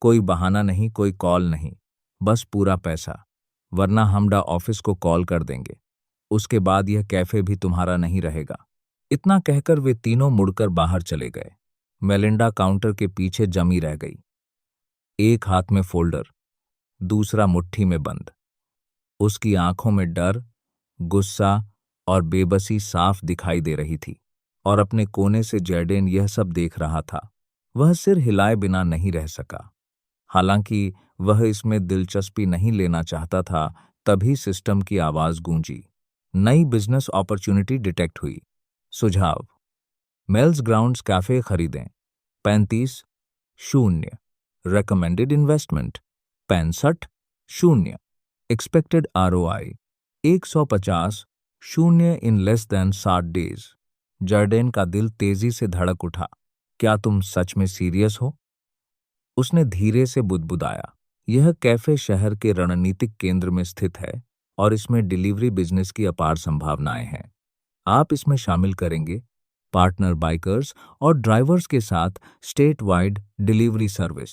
कोई बहाना नहीं, कोई कॉल नहीं, बस पूरा पैसा, वरना हम ऑफिस को कॉल कर देंगे। उसके बाद यह कैफे भी तुम्हारा नहीं रहेगा। इतना कहकर वे तीनों मुड़कर बाहर चले गए। मेलिंडा काउंटर के पीछे जमी रह गई, एक हाथ में फोल्डर, दूसरा मुट्ठी में बंद। उसकी आंखों में डर, गुस्सा और बेबसी साफ दिखाई दे रही थी और अपने कोने से जैडेन यह सब देख रहा था। वह सिर हिलाए बिना नहीं रह सका। हालांकि वह इसमें दिलचस्पी नहीं लेना चाहता था, तभी सिस्टम की आवाज गूंजी। नई बिजनेस अपॉर्चुनिटी डिटेक्ट हुई। सुझाव: मेल्स ग्राउंड्स कैफे खरीदें 35-0। Recommended investment 65-0। Expected ROI 150-0 in less than 60 days. Jordan का दिल तेजी से धड़क उठा। क्या तुम सच में सीरियस हो? उसने धीरे से बुदबुदाया। यह कैफे शहर के रणनीतिक केंद्र में स्थित है और इसमें डिलीवरी बिजनेस की अपार संभावनाएं हैं। आप इसमें शामिल करेंगे पार्टनर बाइकर्स और ड्राइवर्स के साथ state wide delivery service,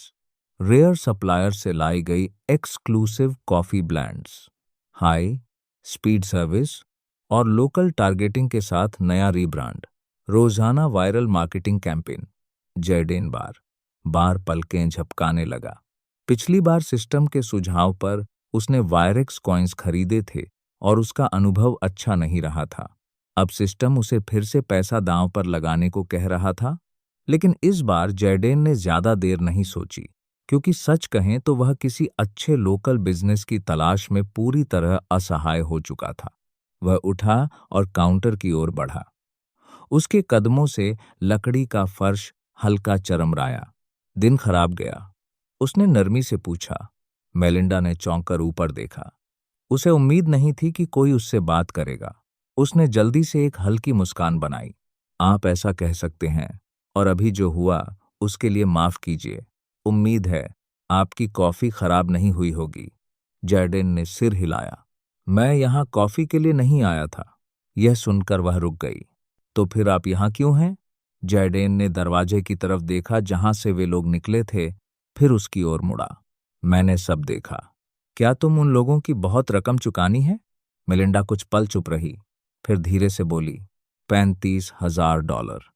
rare supplier से लाई गई exclusive coffee blends, high speed service और लोकल टारगेटिंग के साथ नया रीब्रांड, रोजाना वायरल मार्केटिंग कैंपेन। जैडेन बार पलकें झपकाने लगा। पिछली बार सिस्टम के सुझाव पर उसने वायरेक्स कॉइन्स खरीदे थे और उसका अनुभव अच्छा नहीं रहा था। अब सिस्टम उसे फिर से पैसा दांव पर लगाने को कह रहा था। लेकिन इस बार जैडेन ने ज्यादा देर नहीं सोची, क्योंकि सच कहें तो वह किसी अच्छे लोकल बिजनेस की तलाश में पूरी तरह असहाय हो चुका था। वह उठा और काउंटर की ओर बढ़ा। उसके कदमों से लकड़ी का फर्श हल्का चरमराया। दिन खराब गया, उसने नरमी से पूछा। मेलिंडा ने चौंककर ऊपर देखा। उसे उम्मीद नहीं थी कि कोई उससे बात करेगा। उसने जल्दी से एक हल्की मुस्कान बनाई। आप ऐसा कह सकते हैं, और अभी जो हुआ उसके लिए माफ कीजिए। उम्मीद है आपकी कॉफी खराब नहीं हुई होगी। जैडेन ने सिर हिलाया। मैं यहाँ कॉफी के लिए नहीं आया था। यह सुनकर वह रुक गई। तो फिर आप यहाँ क्यों हैं? जैडेन ने दरवाजे की तरफ देखा जहां से वे लोग निकले थे, फिर उसकी ओर मुड़ा। मैंने सब देखा। क्या तुम उन लोगों की बहुत रकम चुकानी है? मेलिंडा कुछ पल चुप रही, फिर धीरे से बोली, $35,000।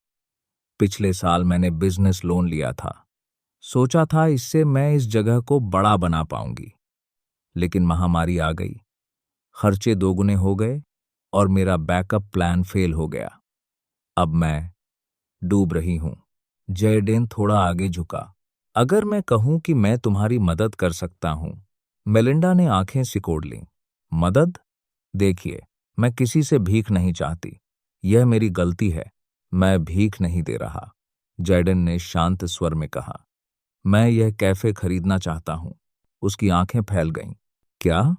पिछले साल मैंने बिजनेस लोन लिया था। सोचा था इससे मैं इस जगह को बड़ा बना पाऊंगी, लेकिन महामारी आ गई, खर्चे दोगुने हो गए और मेरा बैकअप प्लान फेल हो गया। अब मैं डूब रही हूं। जयडेन थोड़ा आगे झुका। अगर मैं कहूं कि मैं तुम्हारी मदद कर सकता हूं। मेलिंडा ने आंखें सिकोड़ लीं। मदद? देखिए, मैं किसी से भीख नहीं चाहती। यह मेरी गलती है। मैं भीख नहीं दे रहा। जैडेन ने शांत स्वर में कहा। मैं यह कैफे खरीदना चाहता हूं। उसकी आंखें फैल गईं। क्या?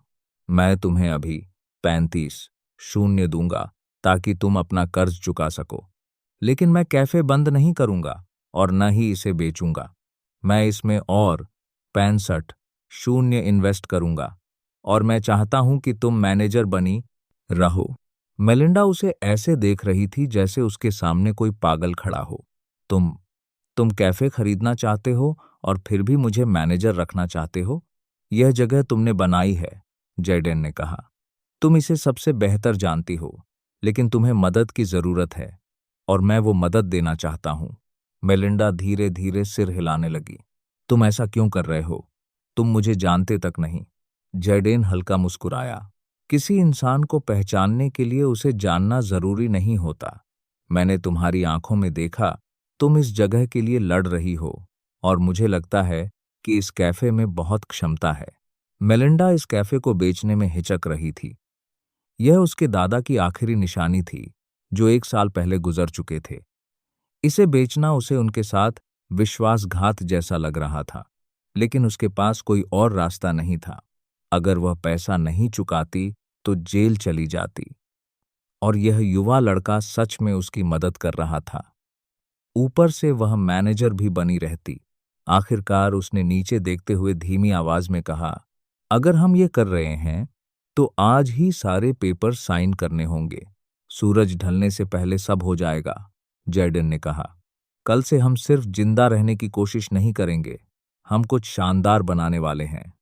मैं तुम्हें अभी 35 दूंगा ताकि तुम अपना कर्ज चुका सको। लेकिन मैं कैफे बंद नहीं करूंगा और न ही इसे बेचूंगा। मैं इसमें और 65 इन्वेस्ट करूंगा और मैं चाहता हूं कि तुम मैनेजर बनी रहो। मेलिंडा उसे ऐसे देख रही थी जैसे उसके सामने कोई पागल खड़ा हो। तुम कैफे खरीदना चाहते हो और फिर भी मुझे मैनेजर रखना चाहते हो? यह जगह तुमने बनाई है, जैडेन ने कहा। तुम इसे सबसे बेहतर जानती हो, लेकिन तुम्हें मदद की जरूरत है और मैं वो मदद देना चाहता हूं। मेलिंडा धीरे धीरे सिर हिलाने लगी। तुम ऐसा क्यों कर रहे हो? तुम मुझे जानते तक नहीं। जैडेन हल्का मुस्कुराया। किसी इंसान को पहचानने के लिए उसे जानना जरूरी नहीं होता। मैंने तुम्हारी आंखों में देखा, तुम इस जगह के लिए लड़ रही हो और मुझे लगता है कि इस कैफे में बहुत क्षमता है। मेलिंडा इस कैफे को बेचने में हिचक रही थी। यह उसके दादा की आखिरी निशानी थी, जो 1 साल पहले गुजर चुके थे। इसे बेचना उसे उनके साथ विश्वासघात जैसा लग रहा था, लेकिन उसके पास कोई और रास्ता नहीं था। अगर वह पैसा नहीं चुकाती तो जेल चली जाती, और यह युवा लड़का सच में उसकी मदद कर रहा था। ऊपर से वह मैनेजर भी बनी रहती। आखिरकार उसने नीचे देखते हुए धीमी आवाज में कहा, अगर हम ये कर रहे हैं तो आज ही सारे पेपर साइन करने होंगे। सूरज ढलने से पहले सब हो जाएगा, जैडेन ने कहा। कल से हम सिर्फ जिंदा रहने की कोशिश नहीं करेंगे, हम कुछ शानदार बनाने वाले हैं।